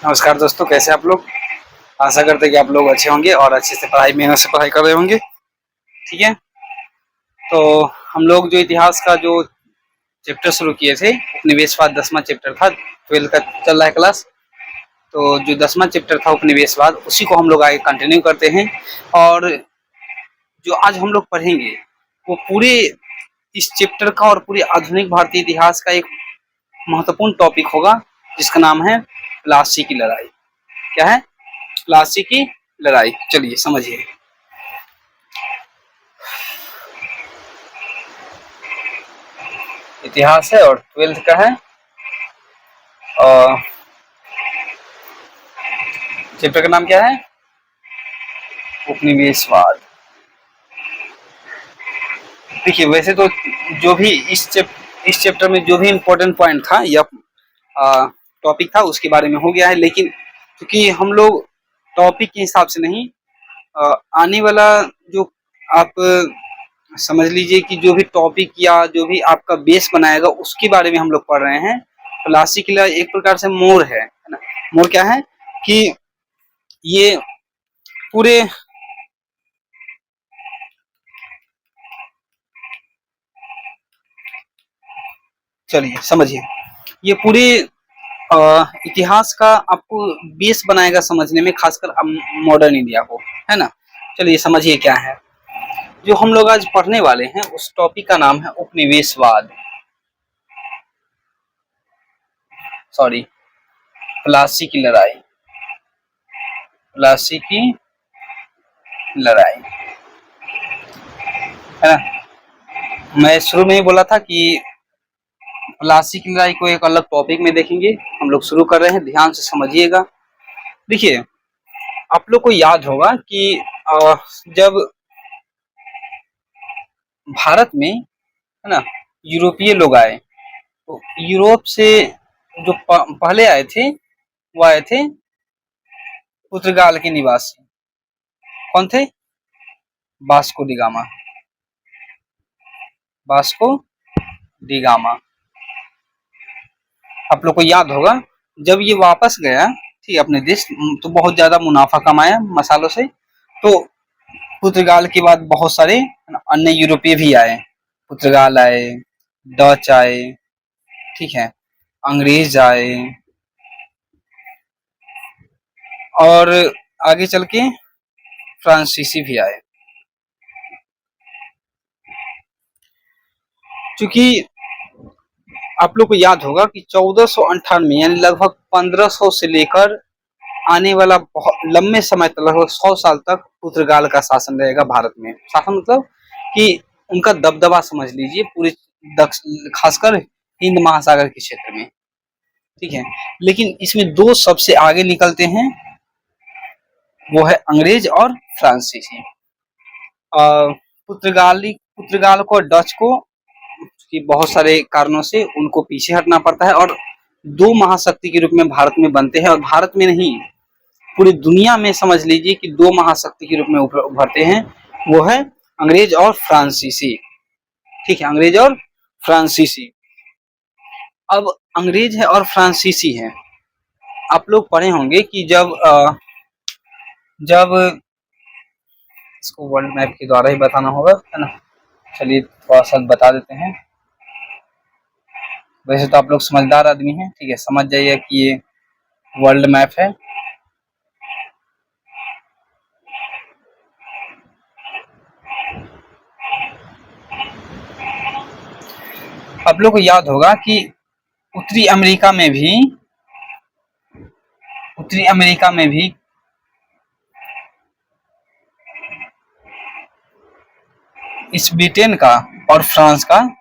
नमस्कार दोस्तों, कैसे आप लोग। आशा करते हैं कि आप लोग अच्छे होंगे और अच्छे से पढ़ाई मेहनत से पढ़ाई कर रहे होंगे। ठीक है, तो हम लोग जो इतिहास का जो चैप्टर शुरू किए थे, उपनिवेशवाद 10वां चैप्टर था, 12th का चल रहा है क्लास। तो जो 10वां चैप्टर था उपनिवेशवाद, उसी को हम लोग आगे कंटिन्यू करते हैं। और जो आज हम लोग पढ़ेंगे वो पूरे इस चैप्टर का और पूरे आधुनिक भारतीय इतिहास का एक महत्वपूर्ण टॉपिक होगा, जिसका नाम है प्लासी की लड़ाई। क्या है? प्लासी की लड़ाई। चलिए समझिए। इतिहास है और 12th का है, और चैप्टर का नाम क्या है? उपनिवेशवाद। देखिए, वैसे तो जो भी इस चैप्टर में जो भी इम्पोर्टेंट पॉइंट था या टॉपिक था उसके बारे में हो गया है, लेकिन क्योंकि हम लोग टॉपिक के हिसाब से नहीं, आने वाला जो आप समझ लीजिए कि जो भी टॉपिक या जो भी आपका बेस बनाएगा उसके बारे में हम लोग पढ़ रहे हैं। प्लासी की लड़ाई एक प्रकार से मोड़ है ना। मोड़ क्या है कि ये पूरे चलिए समझिए, ये पूरे इतिहास का आपको बेस बनाएगा समझने में, खासकर मॉडर्न इंडिया को, है ना। चलिए समझिए क्या है जो हम लोग आज पढ़ने वाले हैं। उस टॉपिक का नाम है उपनिवेशवाद, सॉरी, प्लासी की लड़ाई। प्लासी की लड़ाई, है ना। मैं शुरू में ही बोला था कि प्लासी की लड़ाई को एक अलग टॉपिक में देखेंगे। हम लोग शुरू कर रहे हैं, ध्यान से समझिएगा। देखिए, आप लोग को याद होगा कि जब भारत में, है ना, यूरोपीय लोग आए, तो यूरोप से जो पहले आए थे वो आए थे पुर्तगाल के निवासी। कौन थे? Vasco D gamma. Vasco D gamma. आप लोग को याद होगा, जब ये वापस गया ठीक अपने देश, तो बहुत ज्यादा मुनाफा कमाया मसालों से। तो पुर्तगाल के बाद बहुत सारे अन्य यूरोपीय भी आए। पुर्तगाल आए, डच आए, ठीक है, अंग्रेज आए, और आगे चल के फ्रांसीसी भी आए। क्योंकि आप लोग को याद होगा कि 1498 यानी लगभग 1500 से लेकर आने वाला बहुत लंबे समय तक, लगभग 100 साल तक पुर्तगाल का शासन रहेगा भारत में। शासन मतलब कि उनका दबदबा समझ लीजिए पूरे खासकर हिंद महासागर के क्षेत्र में, ठीक है। लेकिन इसमें दो सबसे आगे निकलते हैं, वो है अंग्रेज और फ्रांसीसी। पुर्तगाल को, डच को कि बहुत सारे कारणों से उनको पीछे हटना पड़ता है, और दो महाशक्ति के रूप में भारत में बनते हैं। और भारत में नहीं, पूरी दुनिया में समझ लीजिए कि दो महाशक्ति के रूप में उभरते हैं, वो है अंग्रेज और फ्रांसीसी। ठीक है, अंग्रेज और फ्रांसीसी। अब अंग्रेज है और फ्रांसीसी है। आप लोग पढ़े होंगे कि जब इसको वर्ल्ड मैप के द्वारा ही बताना होगा, है ना। चलिए थोड़ा सा बता देते हैं। वैसे तो आप लोग समझदार आदमी हैं, ठीक है, समझ जाइए कि ये वर्ल्ड मैप है। आप लोग को याद होगा कि उत्तरी अमेरिका में भी इस ब्रिटेन का और फ्रांस का, है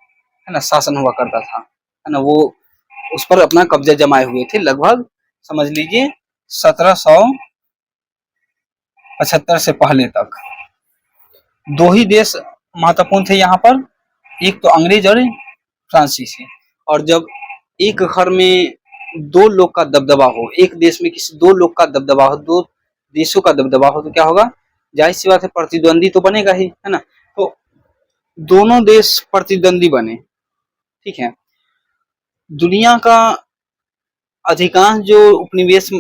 ना, शासन हुआ करता था, है ना। वो उस पर अपना कब्जा जमाए हुए थे, लगभग समझ लीजिए 1775 से पहले तक। दो ही देश महत्वपूर्ण थे यहाँ पर, एक तो अंग्रेज और फ्रांसीसी। और जब एक घर में दो लोग का दबदबा हो, एक देश में किसी दो लोग का दबदबा हो, दो देशों का दबदबा हो, तो क्या होगा? जाहिर सी बात है, प्रतिद्वंदी तो बनेगा ही, है ना। तो दोनों देश प्रतिद्वंदी बने, ठीक है। दुनिया का अधिकांश जो उपनिवेश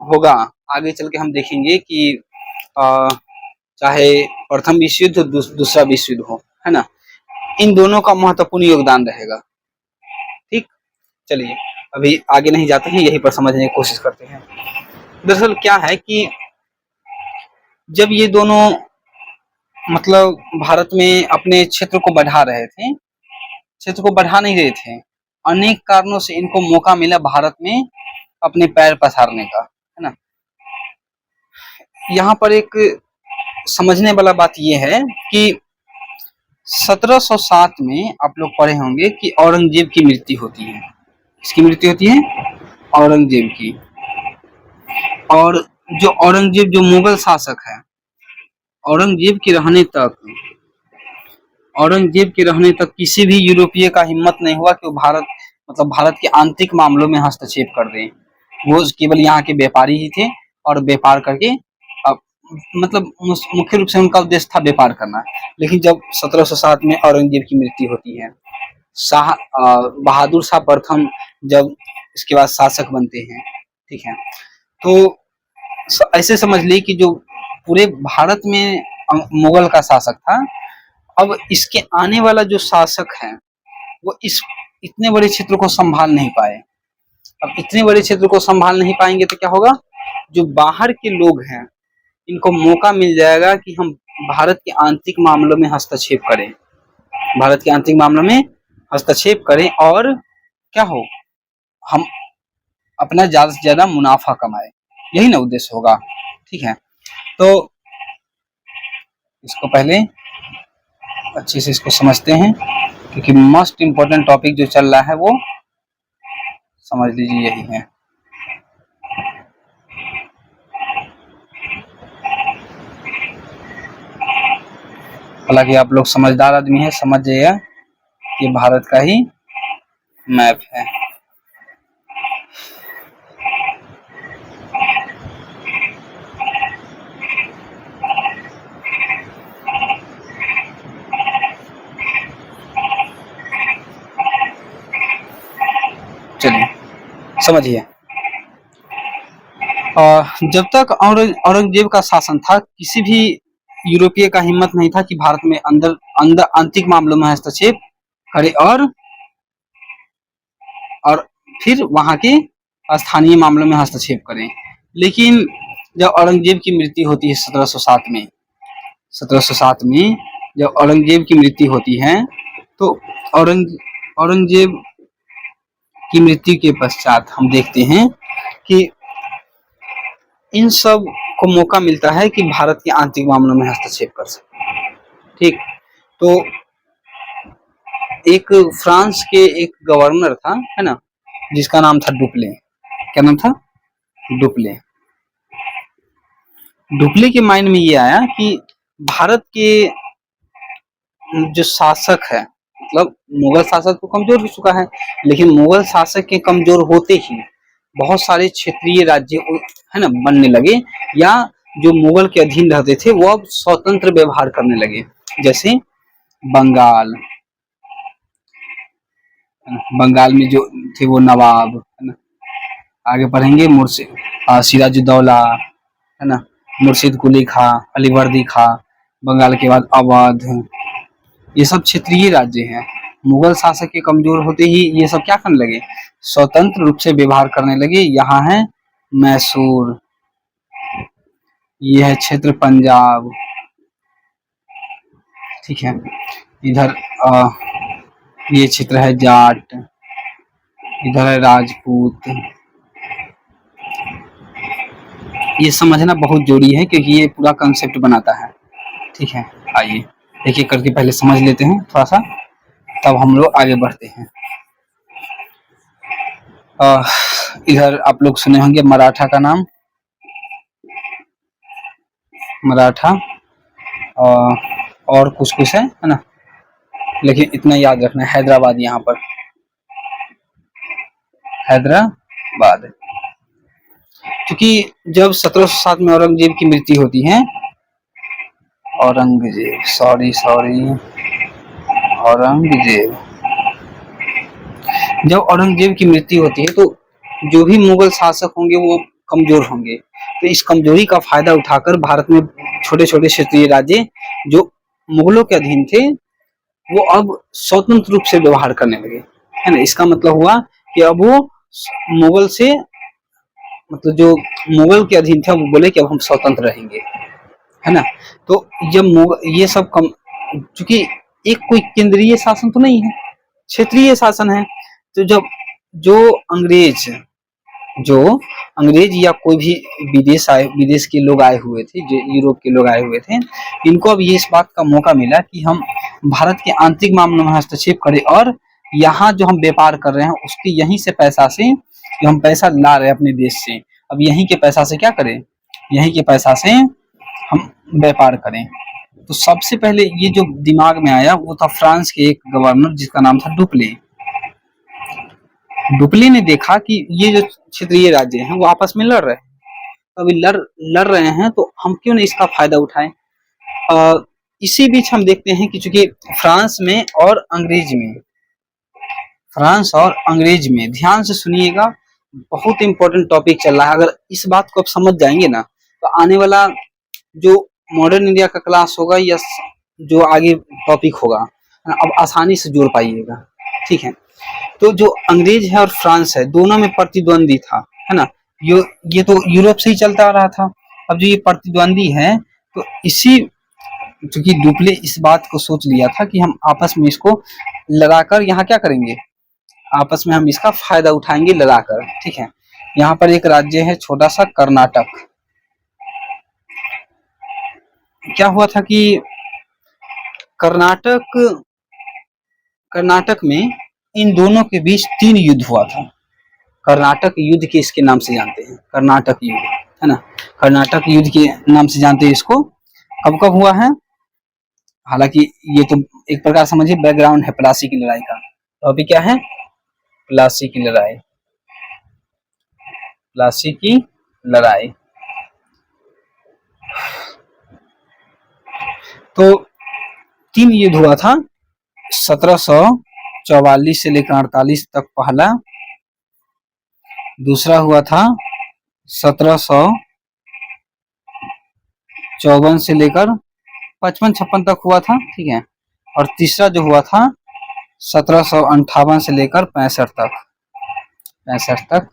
होगा, आगे चल के हम देखेंगे कि चाहे प्रथम विश्व युद्ध दूसरा विश्व युद्ध हो, है ना, इन दोनों का महत्वपूर्ण योगदान रहेगा। ठीक, चलिए अभी आगे नहीं जाते हैं, यहीं पर समझने की कोशिश करते हैं। दरअसल क्या है कि जब ये दोनों मतलब भारत में अपने क्षेत्र को बढ़ा रहे थे, क्षेत्र को बढ़ा नहीं रहे थे, अनेक कारणों से इनको मौका मिला भारत में अपने पैर पसारने का, है ना। यहाँ पर एक समझने वाला बात यह है कि 1707 में आप लोग पढ़े होंगे कि औरंगजेब की मृत्यु होती है। किसकी मृत्यु होती है? औरंगजेब की। और जो औरंगजेब जो मुगल शासक है, औरंगजेब के रहने तक किसी भी यूरोपीय का हिम्मत नहीं हुआ कि वो भारत के आंतरिक मामलों में हस्तक्षेप कर दें। वो केवल यहाँ के व्यापारी ही थे और व्यापार करके मतलब मुख्य रूप से उनका उद्देश्य था व्यापार करना। लेकिन जब 1707 में औरंगजेब की मृत्यु होती है, बहादुर शाह प्रथम जब इसके बाद शासक बनते हैं, ठीक है, तो ऐसे समझ ली कि जो पूरे भारत में मुगल का शासक था, अब इसके आने वाला जो शासक है वो इस इतने बड़े क्षेत्र को संभाल नहीं पाए। अब इतने बड़े क्षेत्र को संभाल नहीं पाएंगे तो क्या होगा? जो बाहर के लोग हैं इनको मौका मिल जाएगा कि हम भारत के आंतरिक मामलों में हस्तक्षेप करें, भारत के आंतरिक मामलों में हस्तक्षेप करें और क्या हो, हम अपना ज्यादा से ज्यादा मुनाफा कमाए। यही ना उद्देश्य होगा। ठीक है, तो इसको पहले अच्छे से इसको समझते हैं, क्योंकि मोस्ट इम्पोर्टेंट टॉपिक जो चल रहा है वो समझ लीजिए यही है। हालांकि आप लोग समझदार आदमी हैं, समझ जाइएगा ये भारत का ही मैप है। चलिए समझिए, जब तक औरंगजेब का शासन था, किसी भी यूरोपीय का हिम्मत नहीं था कि भारत में अंदर आंतरिक मामलों में हस्तक्षेप करे और फिर वहां के स्थानीय मामलों में हस्तक्षेप करें। लेकिन जब औरंगजेब की मृत्यु होती है 1707 में जब औरंगजेब की मृत्यु होती है, तो औरंगजेब की मृत्यु के पश्चात हम देखते हैं कि इन सब को मौका मिलता है कि भारत के आंतरिक मामलों में हस्तक्षेप कर सके। ठीक, तो एक फ्रांस के एक गवर्नर था, है ना, जिसका नाम था डुप्ले। क्या नाम था? डुप्ले। डुप्ले के माइंड में ये आया कि भारत के जो शासक है, मतलब मुगल शासक तो कमजोर हो चुका है, लेकिन मुगल शासक के कमजोर होते ही बहुत सारे क्षेत्रीय राज्य है ना बनने लगे, या जो मुगल के अधीन रहते थे वो अब स्वतंत्र व्यवहार करने लगे। जैसे बंगाल में जो थे वो नवाब, है ना, आगे पढ़ेंगे सिराजुद्दौला, है ना, मुर्शिद कुली खां, अलीवर्दी खां, बंगाल के बाद अवध, ये सब क्षेत्रीय राज्य हैं। मुगल शासक के कमजोर होते ही ये सब क्या करने लगे? स्वतंत्र रूप से व्यवहार करने लगे। यहाँ है मैसूर, ये है क्षेत्र पंजाब, ठीक है, इधर ये क्षेत्र है जाट, इधर है राजपूत। ये समझना बहुत जरूरी है क्योंकि ये पूरा कंसेप्ट बनाता है। ठीक है, आइए एक एक करके पहले समझ लेते हैं थोड़ा सा, तब हम लोग आगे बढ़ते हैं। इधर आप लोग सुने होंगे मराठा का नाम, मराठा, और कुछ है ना, लेकिन इतना याद रखना है, हैदराबाद, यहाँ पर हैदराबाद। क्योंकि जब 1707 में औरंगजेब की मृत्यु होती है, औरंगजेब जब औरंगजेब की मृत्यु होती है तो जो भी मुगल शासक होंगे वो कमजोर होंगे। तो इस कमजोरी का फायदा उठाकर भारत में छोटे छोटे क्षेत्रीय राज्य जो मुगलों के अधीन थे वो अब स्वतंत्र रूप से व्यवहार करने लगे, है ना। इसका मतलब हुआ कि अब वो मुगल से, मतलब जो मुगल के अधीन थे वो बोले कि अब हम स्वतंत्र रहेंगे, है ना। तो जब ये सब कम, चूंकि एक कोई केंद्रीय शासन तो नहीं है, क्षेत्रीय शासन है। तो जब जो अंग्रेज जो अंग्रेज या कोई भी विदेश के लोग आए हुए थे, जो यूरोप के लोग आए हुए थे, इनको अब ये इस बात का मौका मिला कि हम भारत के आंतरिक मामलों में हस्तक्षेप करें और यहाँ जो हम व्यापार कर रहे हैं उसके यहीं से पैसा से, जो हम पैसा ला रहे हैं अपने देश से, अब यहीं के पैसा से क्या करें, यहीं के पैसा से हम व्यापार करें। तो सबसे पहले ये जो दिमाग में आया वो था फ्रांस के एक गवर्नर जिसका नाम था डुप्ले। डुप्ले ने देखा कि ये जो क्षेत्रीय राज्य हैं वो आपस में लड़ रहे हैं, अभी लड़ रहे हैं तो हम क्यों नहीं इसका फायदा उठाएं। इसी बीच हम देखते हैं कि चूंकि फ्रांस और अंग्रेज में ध्यान से सुनिएगा, बहुत इंपॉर्टेंट टॉपिक चल रहा है। अगर इस बात को आप समझ जाएंगे ना तो आने वाला जो मॉडर्न इंडिया का क्लास होगा या जो आगे टॉपिक होगा अब आसानी से जोड़ पाइएगा, ठीक है। तो जो अंग्रेज है और फ्रांस है दोनों में प्रतिद्वंदी था, है ना। ये तो यूरोप से ही चलता आ रहा था। अब जो ये प्रतिद्वंदी है तो इसी, क्योंकि डुप्ले इस बात को सोच लिया था कि हम आपस में इसको लड़ाकर यहाँ क्या करेंगे, आपस में हम इसका फायदा उठाएंगे लड़ाकर, ठीक है। यहाँ पर एक राज्य है छोटा सा कर्नाटक। क्या हुआ था कि कर्नाटक में इन दोनों के बीच 3 युद्ध हुआ था। कर्नाटक युद्ध के इसके नाम से जानते हैं, कर्नाटक युद्ध, है ना। कर्नाटक युद्ध के नाम से जानते हैं इसको। कब कब हुआ है, हालांकि ये तो एक प्रकार समझिए बैकग्राउंड है प्लासी की लड़ाई का। तो अभी क्या है, प्लासी की लड़ाई। तो 3 युद्ध हुआ था, 1744 से लेकर 48 तक पहला, दूसरा हुआ था 1754 से लेकर 55-56 तक हुआ था, ठीक है। और तीसरा जो हुआ था 1758 से लेकर 65 तक।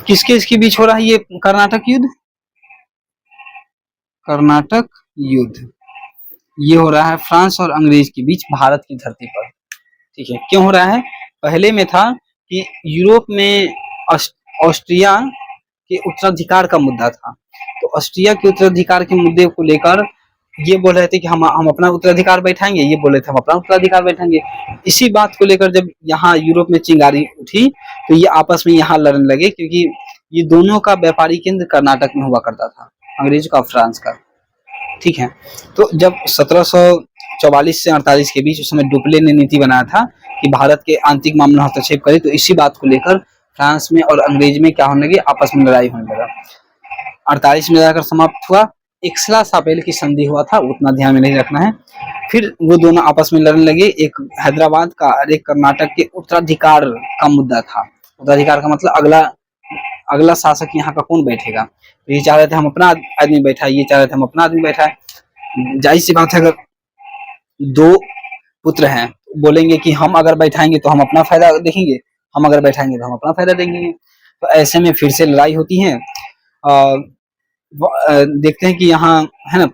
किसके इसके बीच हो रहा है ये कर्नाटक युद्ध ये हो रहा है फ्रांस और अंग्रेज के बीच भारत की धरती पर, ठीक है। क्यों हो रहा है, पहले में था कि यूरोप में ऑस्ट्रिया के उत्तराधिकार का मुद्दा था। तो ऑस्ट्रिया के उत्तराधिकार के मुद्दे को लेकर ये बोल रहे थे कि हम अपना उत्तराधिकार बैठाएंगे, ये बोल रहे थे हम अपना उत्तराधिकार बैठाएंगे। इसी बात को लेकर जब यहाँ यूरोप में चिंगारी उठी तो ये आपस में यहाँ लड़ने लगे, क्योंकि ये दोनों का व्यापारी केंद्र कर्नाटक में हुआ करता था, अंग्रेज का फ्रांस का, ठीक है। तो जब 1744 से 48 के बीच उस समय डुप्ले ने नीति बनाया था कि भारत के आंतरिक मामलों में हस्तक्षेप करे, तो इसी बात को लेकर फ्रांस में और अंग्रेज में क्या होने लगी, आपस में लड़ाई होने लगा। 48 में जाकर समाप्त हुआ। एक्सला-शापेल की संधि हुआ था, उतना ध्यान में नहीं रखना है। फिर वो दोनों आपस में लड़ने लगे, एक हैदराबाद का और एक कर्नाटक के उत्तराधिकार का मुद्दा था। उत्तराधिकार का मतलब अगला शासक यहाँ का कौन बैठेगा। तो ये चाह रहे थे हम अपना आदमी बैठाए, ये चाह रहे थे हम अपना आदमी बैठाए। जाहिर सी बात है, अगर 2 पुत्र हैं बोलेंगे कि हम अगर बैठाएंगे तो हम अपना फायदा देखेंगे, हम अगर बैठाएंगे तो हम अपना फायदा देंगे। तो ऐसे में फिर से लड़ाई होती है। देखते हैं कि यहाँ है ना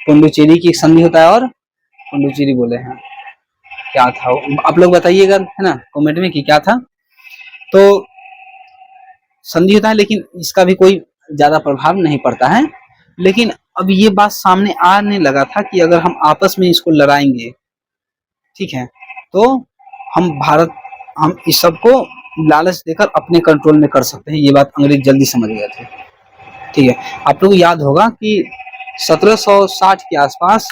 पुडुचेरी की एक संधि होता है, और पुडुचेरी बोले हैं क्या था, आप लोग बताइएगा, है ना, कमेंट में कि क्या था। तो संधि होता है, लेकिन इसका भी कोई ज्यादा प्रभाव नहीं पड़ता है। लेकिन अब ये बात सामने आने लगा था कि अगर हम आपस में इसको लड़ाएंगे, ठीक है, तो हम इस सब को लालच देकर अपने कंट्रोल में कर सकते हैं। ये बात अंग्रेज जल्दी समझ गए थे, ठीक है। आप लोग को याद होगा कि 1760 के आसपास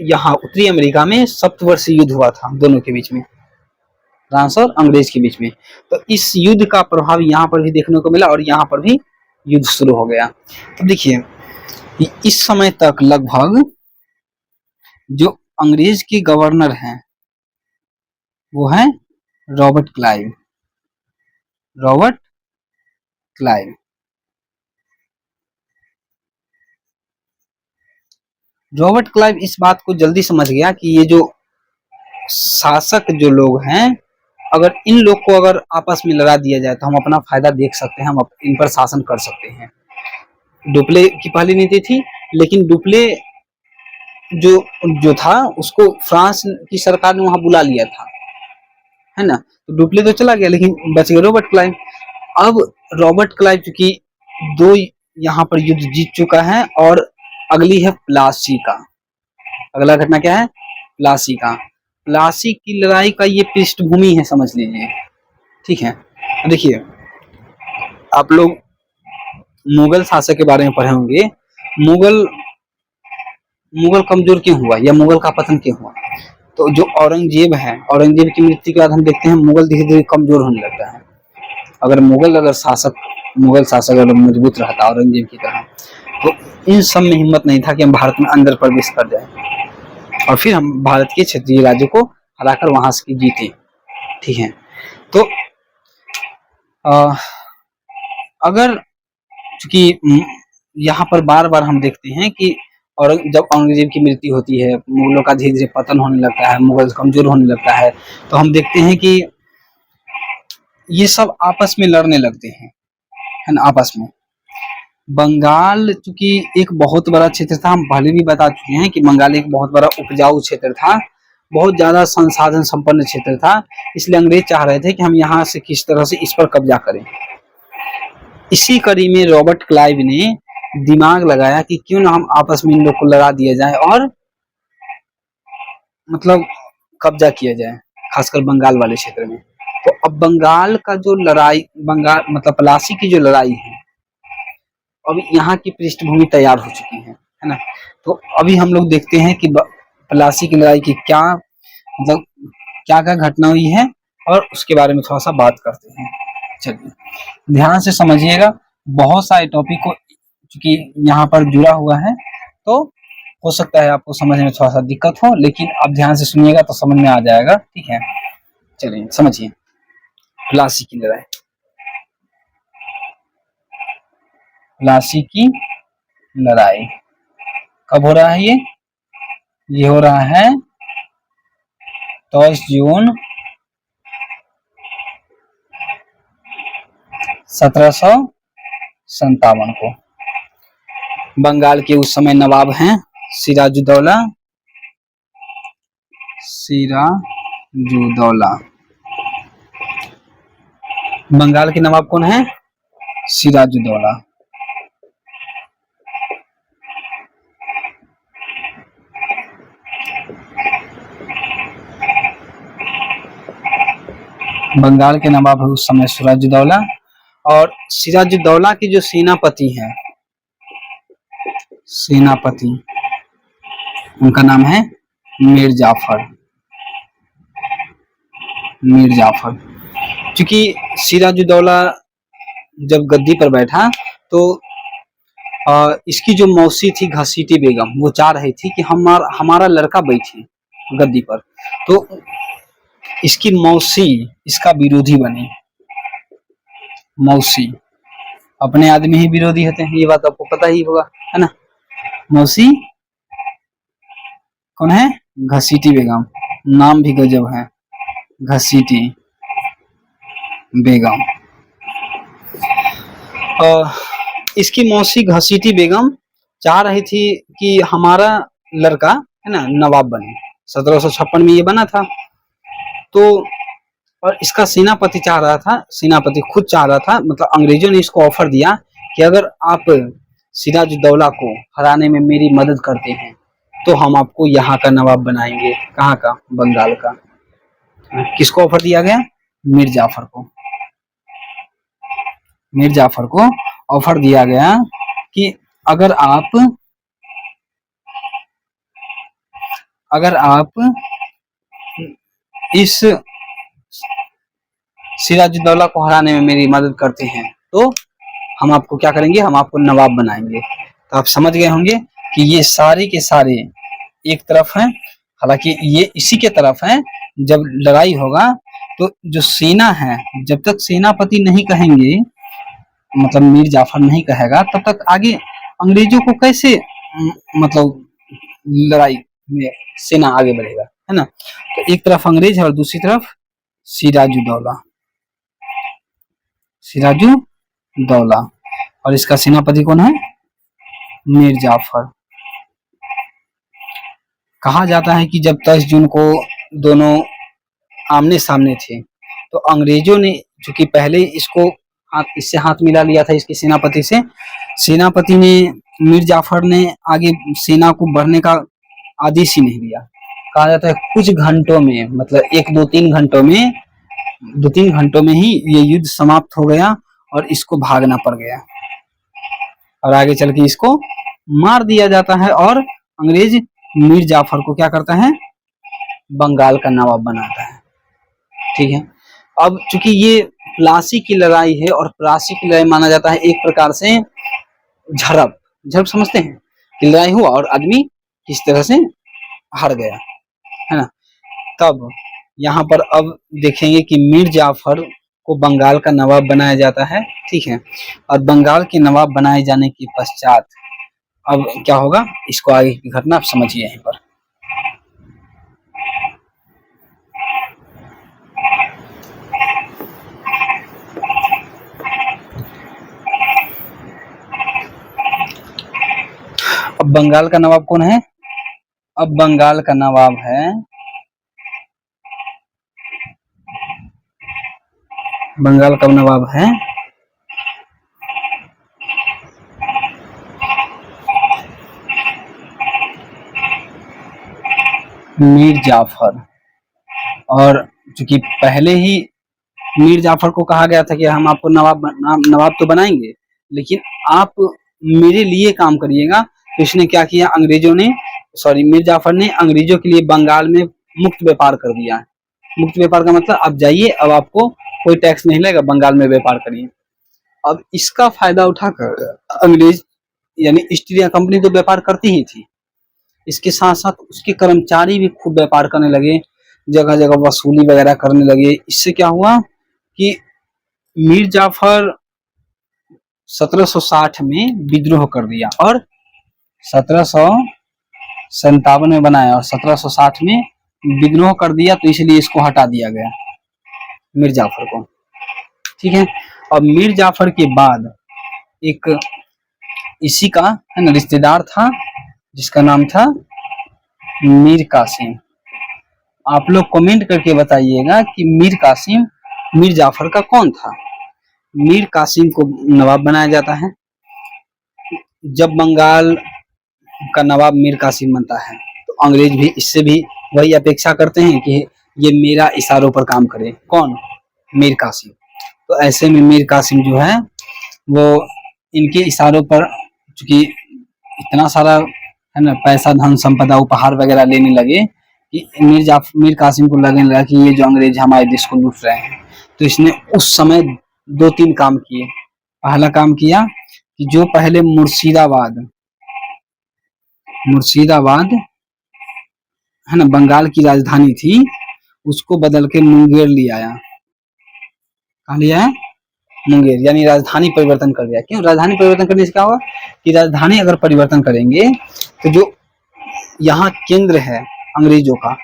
यहाँ उत्तरी अमेरिका में सप्तवर्षीय युद्ध हुआ था दोनों के बीच में, फ्रांस और अंग्रेज के बीच में। तो इस युद्ध का प्रभाव यहाँ पर भी देखने को मिला और यहाँ पर भी युद्ध शुरू हो गया। तो देखिए इस समय तक लगभग जो अंग्रेज के गवर्नर हैं वो हैं Robert Clive, Robert Clive. Robert Clive इस बात को जल्दी समझ गया कि ये जो शासक जो लोग हैं, अगर इन लोग को अगर आपस में लड़ा दिया जाए तो हम अपना फायदा देख सकते हैं, हम इन पर शासन कर सकते हैं। डुप्ले की पहली नीति थी, लेकिन डुप्ले जो जो था उसको फ्रांस की सरकार ने वहां बुला लिया था, है ना। तो डुप्ले तो चला गया, लेकिन बच गया रॉबर्ट क्लाइव। अब रॉबर्ट क्लाइव चूंकि 2 यहाँ पर युद्ध जीत चुका है, और अगली है प्लासी का। अगला घटना क्या है? प्लासी का। प्लासी की लड़ाई का ये पृष्ठभूमि है, समझ लीजिए, ठीक है। देखिए, आप लोग मुगल शासक के बारे में पढ़े होंगे। मुगल कमजोर क्यों हुआ, या मुगल का पतन क्यों हुआ? तो जो औरंगजेब है, औरंगजेब की मृत्यु के बाद हम देखते हैं मुगल धीरे धीरे कमजोर होने लगता है। अगर मुगल शासक अगर मजबूत रहता औरंगजेब की तरह, तो इन सब में हिम्मत नहीं था कि हम भारत में अंदर प्रवेश कर जाए और फिर हम भारत के क्षेत्रीय राज्यों को हराकर वहां से जीते, ठीक है। तो अगर चूंकि यहाँ पर बार बार हम देखते हैं कि और जब औरंगजेब की मृत्यु होती है, मुगलों का धीरे धीरे पतन होने लगता है, मुगल कमजोर होने लगता है, तो हम देखते हैं कि ये सब आपस में लड़ने लगते हैं, है ना, आपस में। बंगाल चूंकि एक बहुत बड़ा क्षेत्र था, हम पहले भी बता चुके हैं कि बंगाल एक बहुत बड़ा उपजाऊ क्षेत्र था, बहुत ज्यादा संसाधन संपन्न क्षेत्र था, इसलिए अंग्रेज चाह रहे थे कि हम यहाँ से किस तरह से इस पर कब्जा करें। इसी कड़ी में रॉबर्ट क्लाइव ने दिमाग लगाया कि क्यों ना हम आपस में इन लोग को लड़ा दिया जाए और मतलब कब्जा किया जाए, खासकर बंगाल वाले क्षेत्र में। तो अब बंगाल का जो लड़ाई, बंगाल मतलब प्लासी की जो लड़ाई है, अभी यहाँ की पृष्ठभूमि तैयार हो चुकी है ना। तो अभी हम लोग देखते हैं कि प्लासी की लड़ाई की क्या मतलब क्या क्या घटना हुई है, और उसके बारे में थोड़ा सा बात करते हैं। चलिए ध्यान से समझिएगा, बहुत सारे टॉपिक को चूंकि यहाँ पर जुड़ा हुआ है, तो हो सकता है आपको समझने में थोड़ा सा दिक्कत हो, लेकिन आप ध्यान से सुनिएगा तो समझ में आ जाएगा, ठीक है। चलिए समझिए प्लासी की लड़ाई। प्लासी की लड़ाई कब हो रहा है? ये हो रहा है 23 जून 1757 को। बंगाल के उस समय नवाब हैं सिराजुद्दौला। बंगाल के नवाब कौन है? सिराजुद्दौला। बंगाल के नवाब है उस समय सिराजुद्दौला, और सिराजुद्दौला की जो सेनापति हैं, सेनापति उनका नाम है मीर जाफर। क्योंकि सिराजुद्दौला जब गद्दी पर बैठा तो इसकी जो मौसी थी घसीटी बेगम, वो चाह रही थी कि हमारा लड़का बैठे गद्दी पर, तो इसकी मौसी इसका विरोधी बनी। मौसी अपने आदमी ही विरोधी होते हैं, ये बात आपको पता ही होगा, है ना। मौसी कौन है? घसीटी बेगम। नाम भी गजब है, घसीटी बेगम। इसकी मौसी घसीटी बेगम चाह रही थी कि हमारा लड़का है ना नवाब बने। 1756 में ये बना था। तो और इसका सेनापति चाह रहा था, सेनापति खुद चाह रहा था, मतलब अंग्रेजों ने इसको ऑफर दिया कि अगर आप सिराजुद्दौला को हराने में मेरी मदद करते हैं तो हम आपको यहाँ का नवाब बनाएंगे। कहाँ का? बंगाल का। किसको ऑफर दिया गया? मीर जाफर को ऑफर दिया गया कि अगर आप इस सिराजुद्दौला को हराने में मेरी मदद करते हैं तो हम आपको क्या करेंगे? हम आपको नवाब बनाएंगे। तो आप समझ गए होंगे कि ये सारे के सारे एक तरफ हैं, हालांकि ये इसी के तरफ हैं। जब लड़ाई होगा तो जो सेना है, जब तक सेनापति नहीं कहेंगे, मतलब मीर जाफर नहीं कहेगा, तब तक आगे अंग्रेजों को कैसे मतलब लड़ाई में सेना आगे बढ़ेगा, है ना। तो एक तरफ अंग्रेज है और दूसरी तरफ सिराजुद्दौला, सिराजुद्दौला, और इसका सेनापति कौन है, मीर जाफर। कहा जाता है कि जब 10 जून को दोनों आमने सामने थे, तो अंग्रेजों ने चूंकि पहले इसको इससे हाथ मिला लिया था, इसके सेनापति से, सेनापति ने, मीर जाफर ने आगे सेना को बढ़ने का आदेश ही नहीं दिया। कहा जाता है कुछ घंटों में, मतलब 1-2-3 घंटों में, 2-3 घंटों में ही ये युद्ध समाप्त हो गया और इसको भागना पड़ गया, और आगे चल के इसको मार दिया जाता है, और अंग्रेज मीर जाफर को क्या करता है, बंगाल का नवाब बनाता है। ठीक है, अब चूंकि ये प्लासी की लड़ाई है, और प्लासी की लड़ाई माना जाता है एक प्रकार से झड़प, समझते हैं कि लड़ाई हुआ और आदमी किस तरह से हार गया, है ना। तब यहाँ पर अब देखेंगे कि मीर जाफर को बंगाल का नवाब बनाया जाता है। ठीक है, और बंगाल के नवाब बनाए जाने के पश्चात अब क्या होगा, इसको आगे की घटना आप समझिए यहीं पर। अब बंगाल का नवाब कौन है, अब बंगाल का नवाब है, बंगाल का नवाब है मीर जाफर। और चूंकि पहले ही मीर जाफर को कहा गया था कि हम आपको नवाब तो बनाएंगे, लेकिन आप मेरे लिए काम करिएगा, तो इसने क्या किया, मीर जाफर ने अंग्रेजों के लिए बंगाल में मुक्त व्यापार कर दिया। मुक्त व्यापार का मतलब आप जाइए, अब आपको कोई टैक्स नहीं लगेगा, बंगाल में व्यापार करिए। अब इसका फायदा उठाकर अंग्रेज यानी ईस्ट इंडिया कंपनी तो व्यापार करती ही थी, इसके साथ साथ उसके कर्मचारी भी खूब व्यापार करने लगे, जगह जगह वसूली वगैरह करने लगे। इससे क्या हुआ कि मीर जाफर 1760 में विद्रोह कर दिया और 1757 में बनाया, और 1760 में विद्रोह कर दिया, तो इसलिए इसको हटा दिया गया मीर जाफर को। ठीक है, और मीर जाफर के बाद एक इसी का है ना रिश्तेदार था, जिसका नाम था मीर कासिम। आप लोग कमेंट करके बताइएगा कि मीर कासिम मीर जाफर का कौन था। मीर कासिम को नवाब बनाया जाता है। जब बंगाल का नवाब मीर कासिम बनता है, तो अंग्रेज भी इससे भी वही अपेक्षा करते हैं कि ये मेरा इशारों पर काम करे। कौन, मीर कासिम। तो ऐसे में मीर कासिम जो है वो इनके इशारों पर, चूंकि इतना सारा है ना पैसा, धन संपदा, उपहार वगैरह लेने लगे कि मीर कासिम को लगने लगा कि ये जो अंग्रेज हमारे देश को लूट रहे हैं। तो इसने उस समय 2-3 काम किए। पहला काम किया कि जो पहले मुर्शिदाबाद है ना बंगाल की राजधानी थी, उसको बदल के मुंगेर ले आया। कहाँ लिया है, मुंगेर, यानी राजधानी परिवर्तन कर दिया। क्यों राजधानी परिवर्तन करने से क्या होगा कि राजधानी अगर परिवर्तन करेंगे तो जो यहाँ केंद्र है अंग्रेजों का,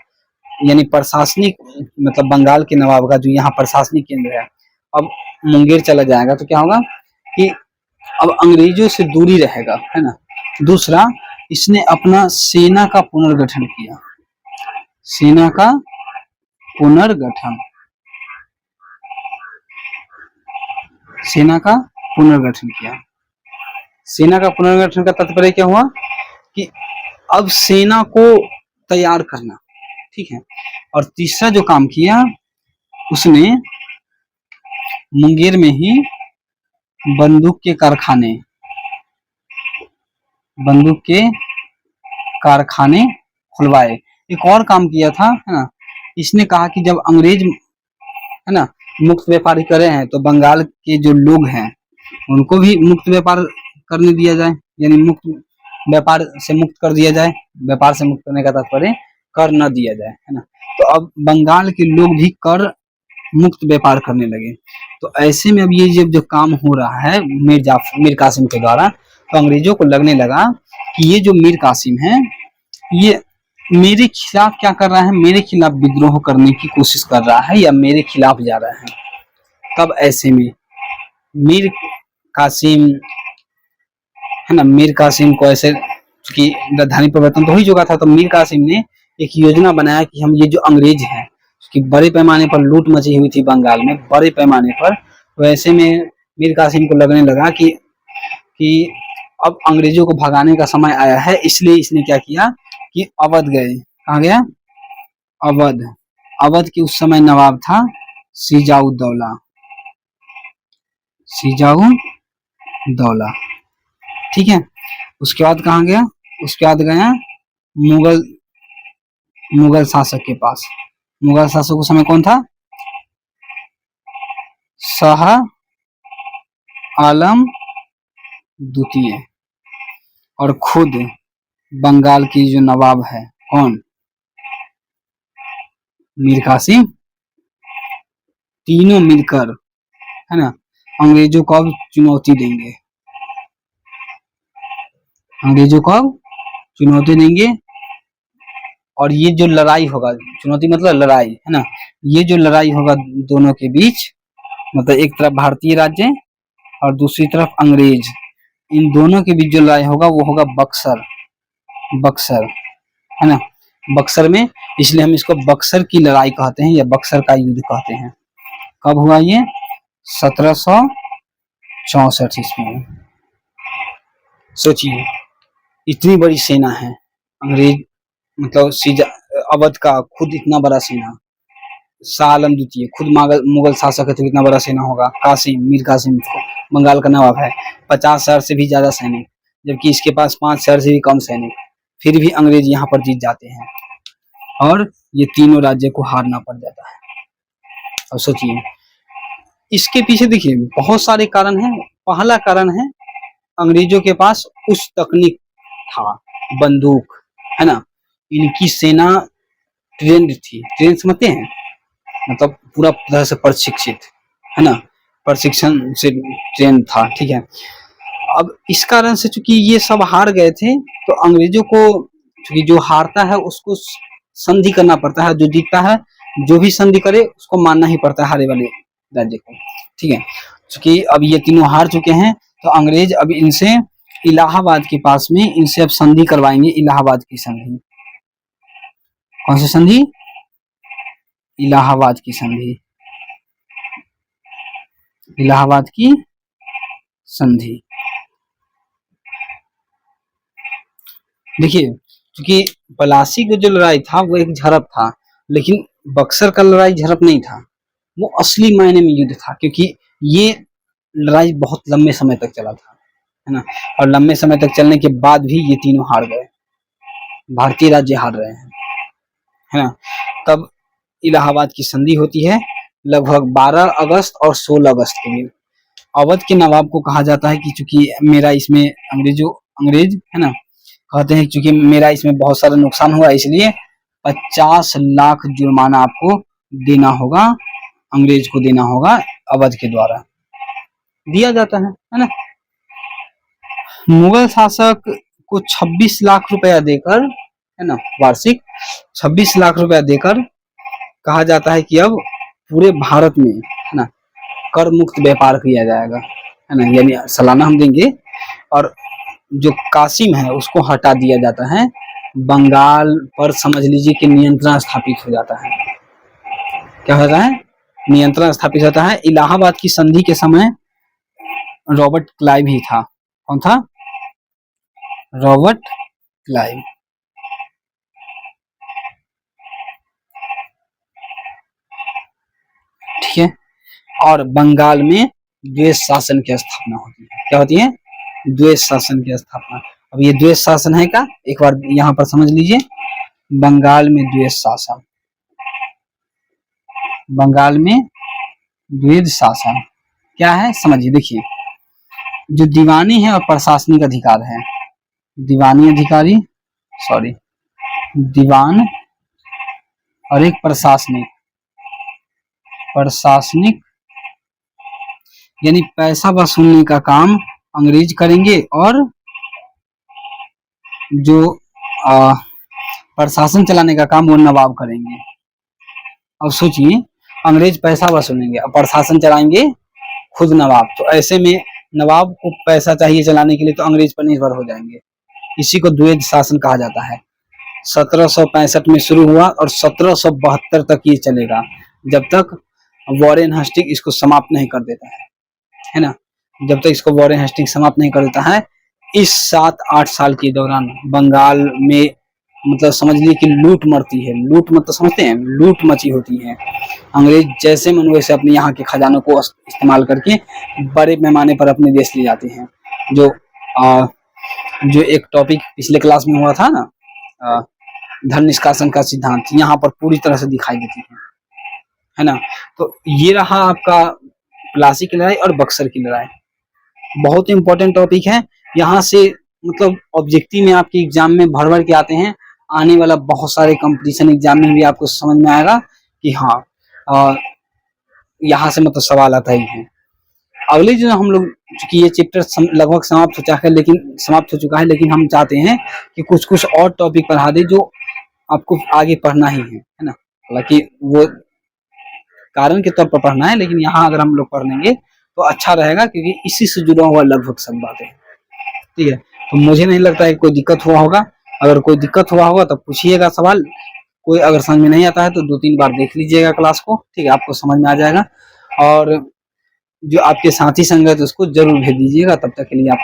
यानी प्रशासनिक, मतलब बंगाल के नवाब का जो यहाँ प्रशासनिक केंद्र है, अब मुंगेर चला जाएगा, तो क्या होगा कि अब अंग्रेजों से दूरी रहेगा, है ना। दूसरा, इसने अपना सेना का पुनर्गठन किया। सेना का पुनर्गठन, सेना का पुनर्गठन किया। सेना का पुनर्गठन का तात्पर्य क्या हुआ कि अब सेना को तैयार करना। ठीक है, और तीसरा जो काम किया, उसने मुंगेर में ही बंदूक के कारखाने खुलवाए। एक और काम किया था, है ना, इसने कहा कि जब अंग्रेज है ना मुक्त व्यापार करे हैं, तो बंगाल के जो लोग हैं उनको भी मुक्त व्यापार करने दिया जाए, यानी मुक्त व्यापार से मुक्त कर दिया जाए। व्यापार से मुक्त करने का तात्पर्य कर न दिया जाए, है ना। तो अब बंगाल के लोग भी कर मुक्त व्यापार करने लगे। तो ऐसे में अब ये जो काम हो रहा है मीर कासिम के द्वारा, तो अंग्रेजों को लगने लगा कि ये जो मीर कासिम है ये मेरे खिलाफ क्या कर रहा है, मेरे खिलाफ विद्रोह करने की कोशिश कर रहा है या मेरे खिलाफ जा रहा है। तब ऐसे में मीर कासिम है ना, मीर कासिम को ऐसे कि राजधानी परिवर्तन तो हो ही चुका था, तो मीर कासिम ने एक योजना बनाया कि हम ये जो अंग्रेज हैं कि बड़े पैमाने पर लूट मची हुई थी बंगाल में बड़े पैमाने पर, तो ऐसे में मीर कासिम को लगने लगा कि अब अंग्रेजों को भगाने का समय आया है, इसलिए इसने क्या किया कि अवध गए। कहाँ गया? अवध। अवध के उस समय नवाब था सिजाउद्दौला, सिजाउद्दौला, ठीक है। उसके बाद कहाँ गया? उसके बाद गया मुगल शासक के पास। मुगल शासक उस समय कौन था? शाह आलम द्वितीय। और खुद बंगाल की जो नवाब है कौन? मीर कासिम। तीनों मिलकर है ना अंग्रेजों को अब चुनौती देंगे, अंग्रेजों को अब चुनौती देंगे। और ये जो लड़ाई होगा, चुनौती मतलब लड़ाई है ना, ये जो लड़ाई होगा दोनों के बीच, मतलब एक तरफ भारतीय राज्य और दूसरी तरफ अंग्रेज, इन दोनों के बीच जो लड़ाई होगा वो होगा बक्सर, बक्सर है ना, बक्सर में। इसलिए हम इसको बक्सर की लड़ाई कहते हैं या बक्सर का युद्ध कहते हैं। कब हुआ ये? 1764 ईस्वी में। सोचिए इतनी बड़ी सेना है अंग्रेज, मतलब अवध का खुद इतना बड़ा सेना, शाह आलम द्वितीय खुद मुगल शासक है तो कितना बड़ा सेना होगा। कासिम, मीर कासिम बंगाल का नवाब है, 50,000 से भी ज्यादा सैनिक, जबकि इसके पास 5,000 से भी कम सैनिक, फिर भी अंग्रेज यहाँ पर जीत जाते हैं और ये तीनों राज्य को हारना पड़ जाता है। अब सोचिए इसके पीछे देखिए बहुत सारे कारण हैं। पहला कारण है अंग्रेजों के पास उस तकनीक था, बंदूक है ना, इनकी सेना ट्रेंड थी, ट्रेन समझते हैं मतलब पूरा तरह से प्रशिक्षित है ना, प्रशिक्षण से ट्रेन था, ठीक है। अब इस कारण से चूंकि ये सब हार गए थे तो अंग्रेजों को चूंकि जो हारता है उसको संधि करना पड़ता है, जो जीतता है जो भी संधि करे उसको मानना ही पड़ता है हारे वाले राज्य को, ठीक है। चूंकि अब ये तीनों हार चुके हैं तो अंग्रेज अब इनसे इलाहाबाद के पास में इनसे अब संधि करवाएंगे, इलाहाबाद की संधि। कौन सी संधि? इलाहाबाद की संधि, इलाहाबाद की संधि। देखिए क्योंकि पलासी का जो लड़ाई था वो एक झड़प था, लेकिन बक्सर का लड़ाई झड़प नहीं था, वो असली मायने में युद्ध था, क्योंकि ये लड़ाई बहुत लंबे समय तक चला था है ना, और लंबे समय तक चलने के बाद भी ये तीनों हार गए, भारतीय राज्य हार रहे हैं है ना। तब इलाहाबाद की संधि होती है लगभग 12 अगस्त और 16 अगस्त के दिन। अवध के नवाब को कहा जाता है कि चूंकि मेरा इसमें अंग्रेज है ना कहते हैं चूंकि मेरा इसमें बहुत सारा नुकसान हुआ, इसलिए 50 लाख जुर्माना आपको देना होगा, अंग्रेज को देना होगा, अवध के द्वारा दिया जाता है ना। मुगल शासक को 26 लाख रुपया देकर है ना, वार्षिक 26 लाख रुपया देकर कहा जाता है कि अब पूरे भारत में है ना कर मुक्त व्यापार किया जाएगा है ना, यानी सालाना हम देंगे। और जो कासिम है उसको हटा दिया जाता है, बंगाल पर समझ लीजिए कि नियंत्रण स्थापित हो जाता है। क्या होता है? नियंत्रण स्थापित होता है। इलाहाबाद की संधि के समय रॉबर्ट क्लाइव ही था। कौन था? Robert Clive. ठीक है। और बंगाल में द्वेष शासन की स्थापना होती है। क्या होती है? द्वेष शासन की स्थापना। अब ये द्वेष शासन है क्या, एक बार यहाँ पर समझ लीजिए। बंगाल में द्वेष शासन, बंगाल में द्वेष शासन क्या है समझिए। देखिए जो दीवानी है और प्रशासनिक अधिकार है, दीवानी अधिकारी दीवान और एक प्रशासनिक, प्रशासनिक यानी पैसा वसूलने का काम अंग्रेज करेंगे और जो प्रशासन चलाने का काम वो नवाब करेंगे। अब सोचिए, अंग्रेज पैसा वसूलेंगे और प्रशासन चलाएंगे खुद नवाब। तो ऐसे में नवाब को पैसा चाहिए चलाने के लिए, तो अंग्रेज पर निर्भर हो जाएंगे। इसी को द्वैध शासन कहा जाता है। 1765 में शुरू हुआ और 1772 तक ये चलेगा, जब तक वॉरेन हेस्टिंग इसको समाप्त नहीं कर देता है ना। जब तक इसको वॉरेन हेस्टिंग समाप्त नहीं कर देता है, इस 7-8 साल के दौरान बंगाल में मतलब समझ लीजिए कि लूट मचती है। लूट मतलब समझते हैं, लूट मची होती है। अंग्रेज जैसे मन वैसे अपने यहाँ के खजानों को इस्तेमाल करके बड़े पैमाने पर अपने देश ले जाते हैं। जो एक टॉपिक पिछले क्लास में हुआ था ना, धन निष्कासन का सिद्धांत, यहाँ पर पूरी तरह से दिखाई देती है ना। तो ये रहा आपका प्लासी की लड़ाई और बक्सर की लड़ाई। बहुत ही इंपॉर्टेंट टॉपिक है। यहाँ से मतलब ऑब्जेक्टिव में आपके एग्जाम में भर भर के आते हैं। आने वाला बहुत सारे कंपटीशन एग्जाम में भी आपको समझ में आएगा कि हाँ यहाँ से मतलब सवाल आता ही है। अगले जो हम लोग, चूंकि ये चैप्टर लगभग समाप्त हो चुका है, लेकिन हम चाहते हैं कि कुछ कुछ और टॉपिक पढ़ा दे जो आपको आगे पढ़ना ही है ना। हालांकि वो कारण के तौर पर पढ़ना है, लेकिन यहाँ अगर हम लोग पढ़ लेंगे तो अच्छा रहेगा, क्योंकि इसी से जुड़ा हुआ लगभग सब बातें। ठीक है, तो मुझे नहीं लगता है कोई दिक्कत हुआ होगा। अगर कोई दिक्कत हुआ होगा तो पूछिएगा सवाल। कोई अगर समझ में नहीं आता है तो 2-3 बार देख लीजिएगा क्लास को, ठीक है, आपको समझ में आ जाएगा। और जो आपके साथी संग है तो उसको जरूर भेज दीजिएगा। तब तक के लिए आप